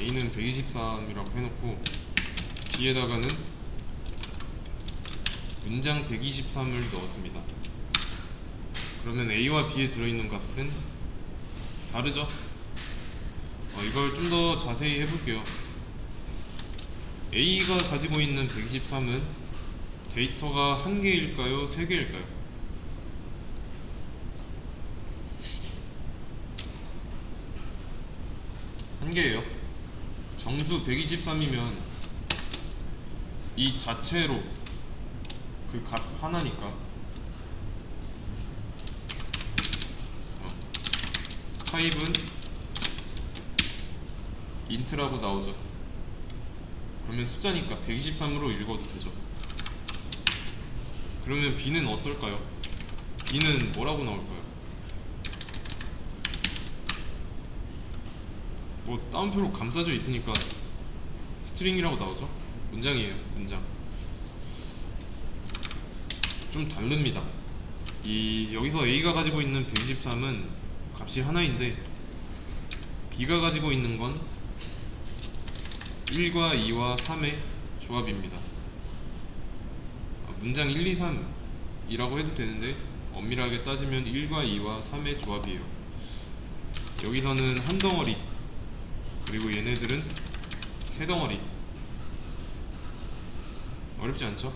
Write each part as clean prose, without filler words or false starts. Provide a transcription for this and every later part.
A는 123이라고 해놓고 B에다가는 문장 123을 넣었습니다. 그러면 A와 B에 들어있는 값은 다르죠? 이걸 좀 더 자세히 해볼게요. A가 가지고 있는 123은 데이터가 1개일까요? 3개일까요? 1개예요. 정수 123이면 이 자체로 그 값 하나니까 타입은 인트라고 나오죠. 그러면 숫자니까 123으로 읽어도 되죠. 그러면 B는 어떨까요? B는 뭐라고 나올까요? 뭐 따옴표로 감싸져 있으니까 스트링이라고 나오죠. 문장이에요. 문장. 좀 다릅니다. 여기서 A가 가지고 있는 123은 값이 하나인데 B가 가지고 있는 건 1과 2와 3의 조합입니다. 문장 1, 2, 3이라고 해도 되는데 엄밀하게 따지면 1과 2와 3의 조합이에요. 여기서는 한 덩어리, 그리고 얘네들은 세 덩어리. 어렵지 않죠?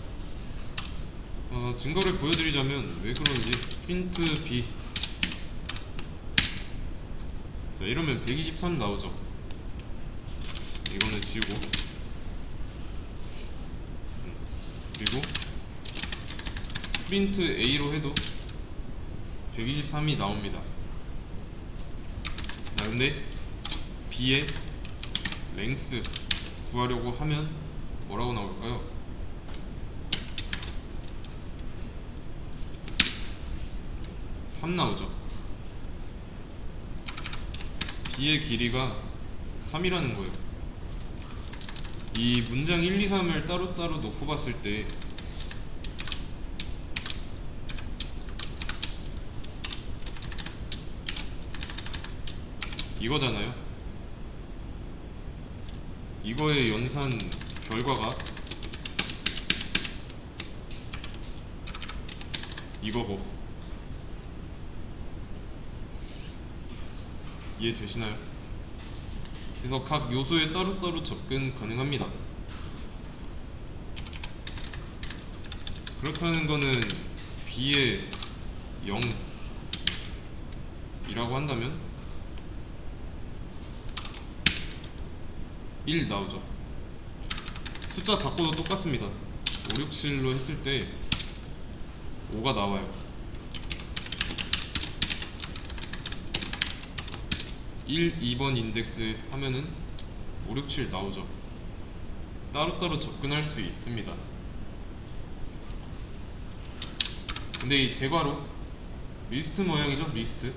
증거를 보여드리자면 왜 그러는지 프린트 B. 자, 이러면 123 나오죠. 이거는 지우고, 그리고 프린트 A로 해도 123이 나옵니다. 자, 근데 B의 랭스 구하려고 하면 뭐라고 나올까요? 3 나오죠. B의 길이가 3이라는 거예요. 이 문장 1, 2, 3을 따로따로 놓고 봤을 때 이거잖아요. 이거의 연산 결과가 이거고. 이해되시나요? 그래서 각 요소에 따로따로 접근 가능합니다. 그렇다는 거는 B의 0이라고 한다면 1 나오죠. 숫자 바꿔도 똑같습니다. 5, 6, 7로 했을 때 5가 나와요. 1, 2번 인덱스 하면은 5, 6, 7 나오죠. 따로따로 접근할 수 있습니다. 근데 이 대괄호 리스트 모양이죠. 리스트.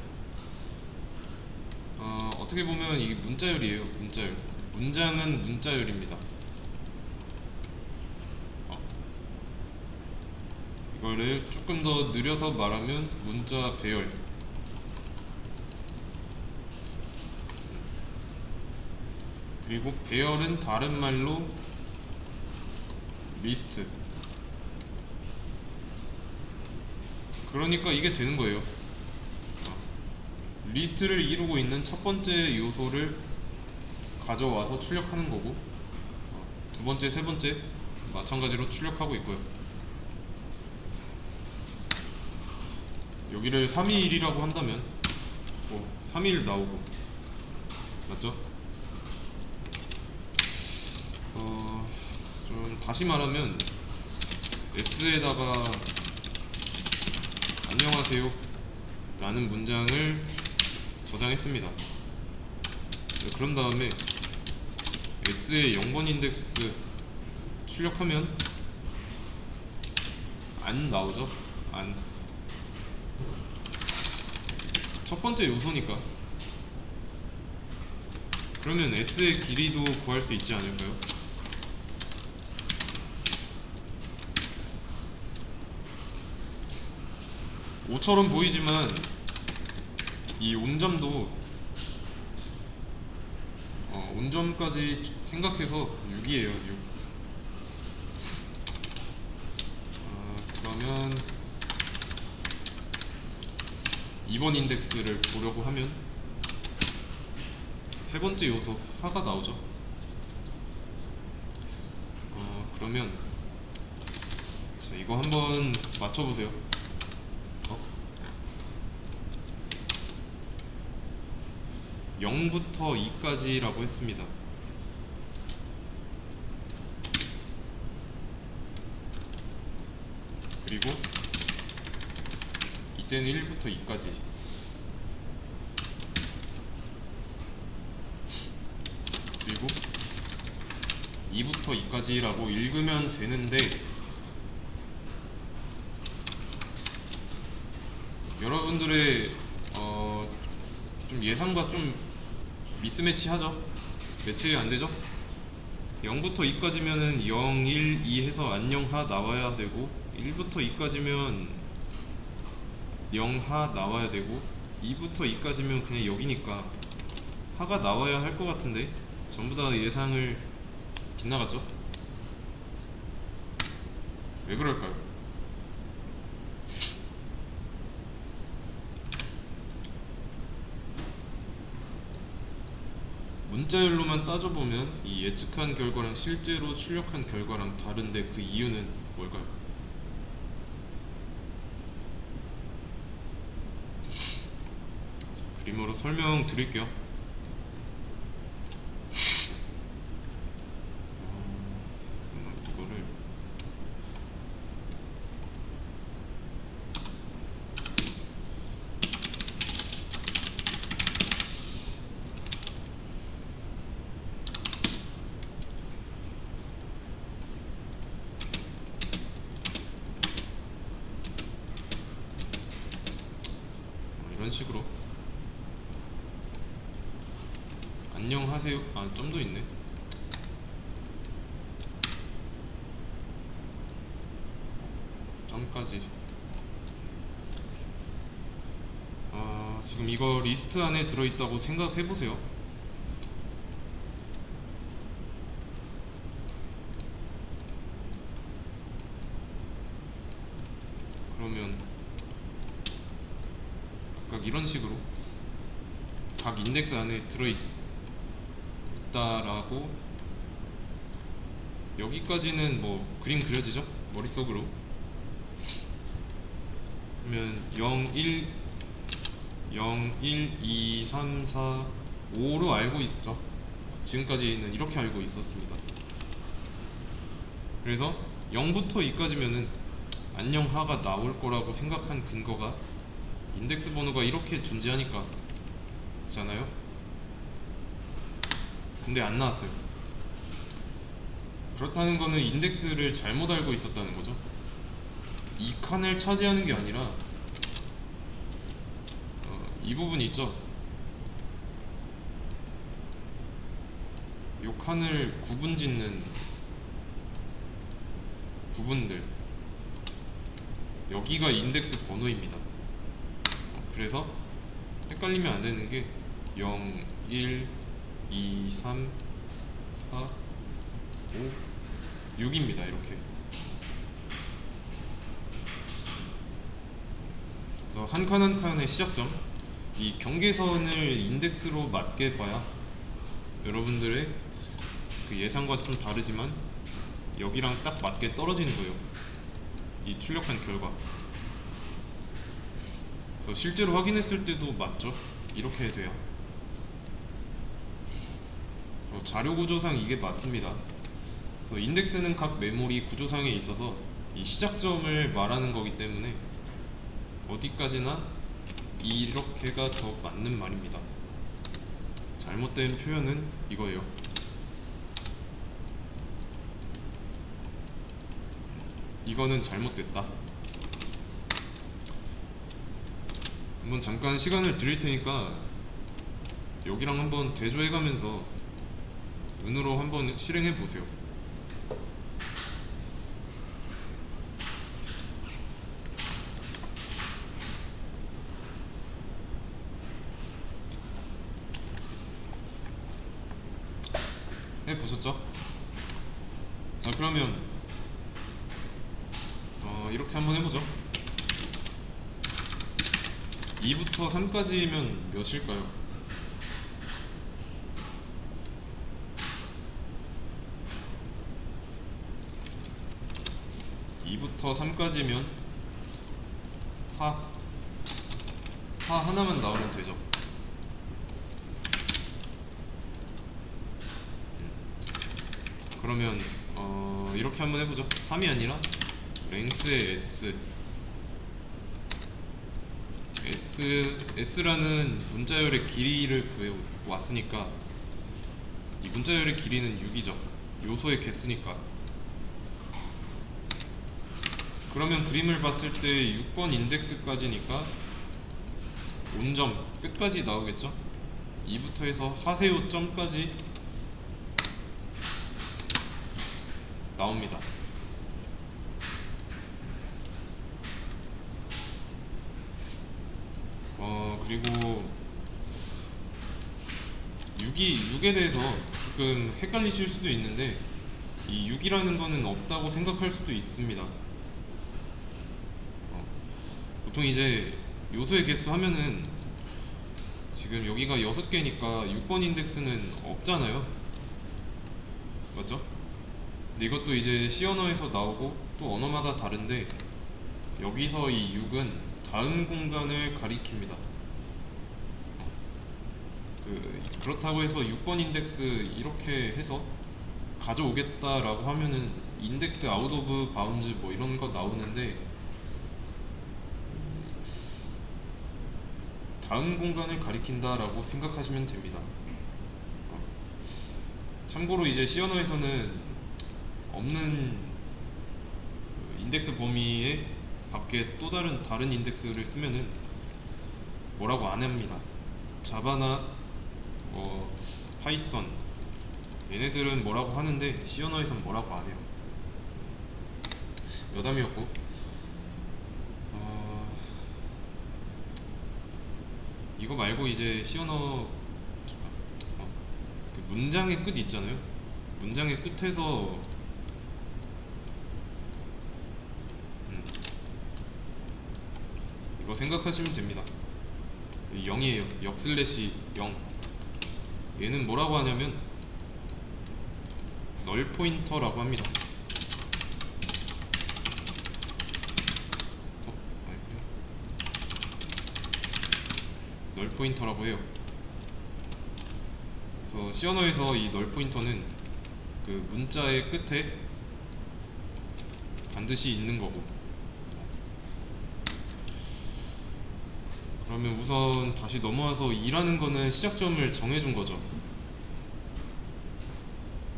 어떻게 보면 이게 문자열이에요. 문자열. 문장은 문자열입니다. 이거를 조금 더 느려서 말하면 문자 배열. 그리고 배열은 다른 말로 리스트. 그러니까 이게 되는 거예요. 리스트를 이루고 있는 첫 번째 요소를 가져와서 출력하는 거고, 두 번째, 세 번째 마찬가지로 출력하고 있고요. 여기를 321이라고 한다면 321 나오고, 맞죠? 좀 다시 말하면 S에다가 안녕하세요 라는 문장을 저장했습니다. 그런 다음에 S의 0번 인덱스 출력하면 안 나오죠. 안. 첫 번째 요소니까. 그러면 S의 길이도 구할 수 있지 않을까요? O처럼 보이지만 이 온점도 0점까지 생각해서 6이에요. 6. 그러면 2번 인덱스를 보려고 하면 세 번째 요소 하가 나오죠. 그러면 자, 이거 한번 맞춰보세요. 0부터 2까지라고 했습니다. 그리고 이때는 1부터 2까지. 그리고 2부터 2까지라고 읽으면 되는데 여러분들의 좀 예상과 좀 미스매치 하죠. 매치 안 되죠? 0부터 2까지면은 0, 1, 2 해서 안녕 하 나와야 되고 1부터 2까지면 0 하 나와야 되고 2부터 2까지면 그냥 여기니까 하가 나와야 할 것 같은데 전부 다 예상을 빗나갔죠? 왜 그럴까요? 문자열로만 따져보면 이 예측한 결과랑 실제로 출력한 결과랑 다른데 그 이유는 뭘까요? 그림으로 설명드릴게요. 이거를 이런 식으로 안녕하세요. 점도 있네. 점까지. 지금 이거 리스트 안에 들어있다고 생각해보세요. 그러면 각각 이런 식으로 각 인덱스 안에 들어있다라고 여기까지는 뭐 그림 그려지죠? 머릿속으로. 그러면 0, 1, 2, 3, 4, 5로 알고 있죠. 지금까지는 이렇게 알고 있었습니다. 그래서 0부터 2까지면은 안녕 하가 나올 거라고 생각한 근거가 인덱스 번호가 이렇게 존재하니까 잖아요. 근데 안 나왔어요. 그렇다는 거는 인덱스를 잘못 알고 있었다는 거죠. 이 칸을 차지하는 게 아니라 이 부분 있죠. 이 칸을 구분 짓는 부분들, 여기가 인덱스 번호입니다. 그래서 헷갈리면 안 되는 게 0, 1, 2, 3, 4, 5, 6입니다. 이렇게. 그래서 한 칸 한 칸의 시작점, 이 경계선을 인덱스로 맞게 봐야 여러분들의 그 예상과 좀 다르지만 여기랑 딱 맞게 떨어지는 거예요. 이 출력한 결과. 그래서 실제로 확인했을 때도 맞죠? 이렇게 돼야. 그래서 자료 구조상 이게 맞습니다. 그래서 인덱스는 각 메모리 구조상에 있어서 이 시작점을 말하는 거기 때문에 어디까지나 이렇게가 더 맞는 말입니다. 잘못된 표현은 이거예요. 이거는 잘못됐다. 한번 잠깐 시간을 드릴 테니까 여기랑 한번 대조해 가면서 눈으로 한번 실행해 보세요. 해보셨죠? 자, 그러면 이렇게 한번 해보죠. 2부터 3까지면 몇일까요? 2부터 3까지면 하 하나만 나오면 되죠. 그러면 이렇게 한번 해보죠. 3이 아니라 랭스의 S라는 문자열의 길이를 구해왔으니까 이 문자열의 길이는 6이죠. 요소의 개수니까. 그러면 그림을 봤을 때 6번 인덱스까지니까 온점 끝까지 나오겠죠. 2부터 해서 하세요 점까지 나옵니다. 그리고 6에 대해서 조금 헷갈리실 수도 있는데 이 6이라는 거는 없다고 생각할 수도 있습니다. 보통 이제 요소의 개수 하면은 지금 여기가 6개니까 6번 인덱스는 없잖아요. 맞죠? 근데 이것도 이제 C 언어에서 나오고 또 언어마다 다른데 여기서 이 6은 다음 공간을 가리킵니다. 그렇다고 해서 6번 인덱스 이렇게 해서 가져오겠다라고 하면은 인덱스 아웃 오브 바운즈 뭐 이런 거 나오는데 다음 공간을 가리킨다라고 생각하시면 됩니다. 참고로 이제 C 언어에서는 없는 인덱스 범위에 밖에 또 다른 인덱스를 쓰면은 뭐라고 안 합니다. 자바나 파이썬 얘네들은 뭐라고 하는데 C 언어에선 뭐라고 안 해요. 여담이었고 이거 말고 이제 C 언어 그 문장의 끝 있잖아요. 문장의 끝에서 이거 생각하시면 됩니다. 0이에요. 역/0 얘는 뭐라고 하냐면 널 포인터라고 합니다. 널 포인터라고 해요. 그래서 C 언어에서 이 널 포인터는 그 문자의 끝에 반드시 있는 거고. 그러면 우선 다시 넘어와서 2라는 거는 시작점을 정해준 거죠.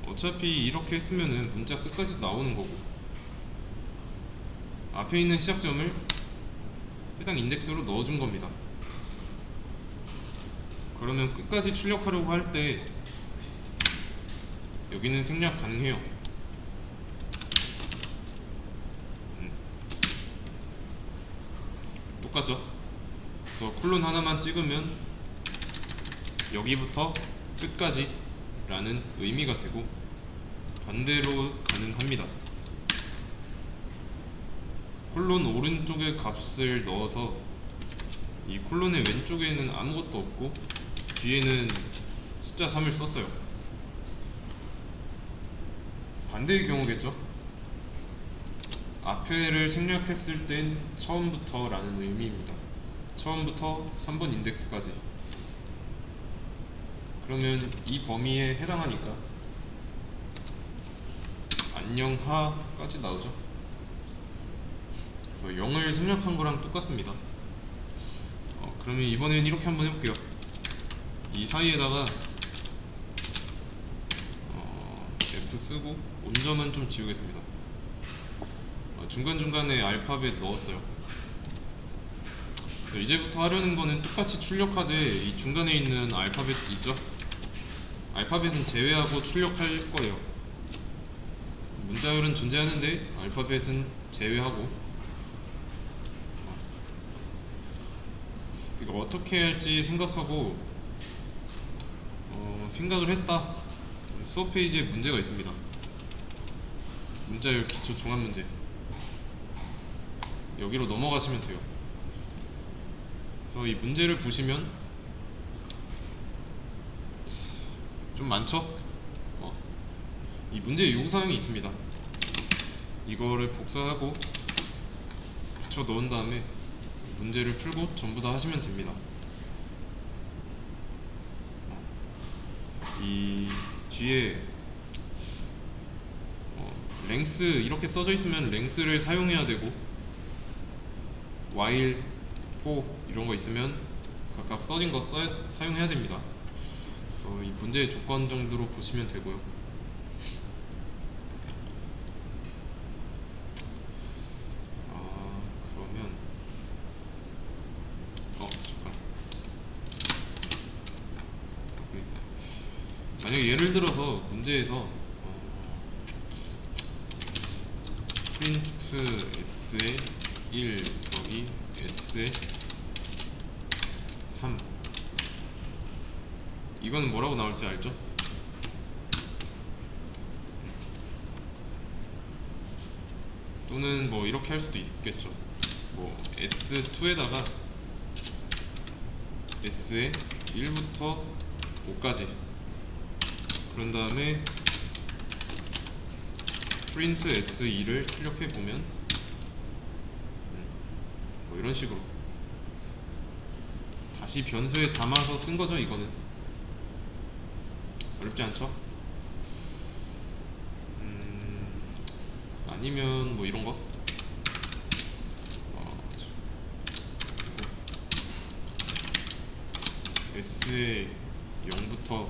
어차피 이렇게 했으면은 문자 끝까지 나오는 거고 앞에 있는 시작점을 해당 인덱스로 넣어준 겁니다. 그러면 끝까지 출력하려고 할 때 여기는 생략 가능해요. 똑같죠? 그래서 콜론 하나만 찍으면 여기부터 끝까지 라는 의미가 되고 반대로 가능합니다. 콜론 오른쪽에 값을 넣어서 이 콜론의 왼쪽에는 아무것도 없고 뒤에는 숫자 3을 썼어요. 반대의 경우겠죠? 앞에를 생략했을 땐 처음부터 라는 의미입니다. 처음부터 3번 인덱스까지. 그러면 이 범위에 해당하니까 안녕 하까지 나오죠. 그래서 0을 생략한 거랑 똑같습니다. 그러면 이번엔 이렇게 한번 해볼게요. 이 사이에다가 F 쓰고 온점은 좀 지우겠습니다. 중간중간에 알파벳 넣었어요. 이제부터 하려는 거는 똑같이 출력하되 이 중간에 있는 알파벳 있죠? 알파벳은 제외하고 출력할 거예요. 문자열은 존재하는데 알파벳은 제외하고. 이거 어떻게 할지 생각하고 생각을 했다. 수업 페이지에 문제가 있습니다. 문자열 기초 종합 문제. 여기로 넘어가시면 돼요. 그래서 이 문제를 보시면 좀 많죠? 이 문제의 요구사항이 있습니다. 이거를 복사하고 붙여 넣은 다음에 문제를 풀고 전부 다 하시면 됩니다. 이 뒤에 랭스 이렇게 써져 있으면 랭스를 사용해야 되고 while, for 이런 거 있으면 각각 써진 거 사용해야 됩니다. 그래서 이 문제의 조건 정도로 보시면 되고요. 그러면 잠깐. 만약에 예를 들어서 문제에서 프린트 s에 1 더하기 s에 3 이거는 뭐라고 나올지 알죠? 또는 뭐 이렇게 할 수도 있겠죠. 뭐 S2에다가 S에 1부터 5까지 그런 다음에 프린트 S2를 출력해 보면 뭐 이런 식으로 다시 변수에 담아서 쓴 거죠. 이거는 어렵지 않죠? 아니면 뭐 이런 거 S에 0부터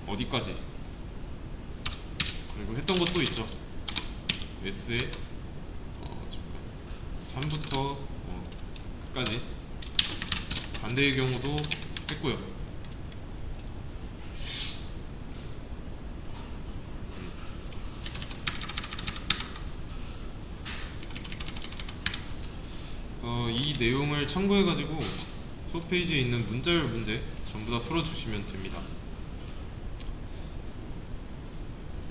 어디까지 그리고 했던 것도 있죠. S에 3부터 끝까지 반대의 경우도 했고요. 그래서 이 내용을 참고해 가지고 수업 페이지에 있는 문자열 문제 전부 다 풀어주시면 됩니다.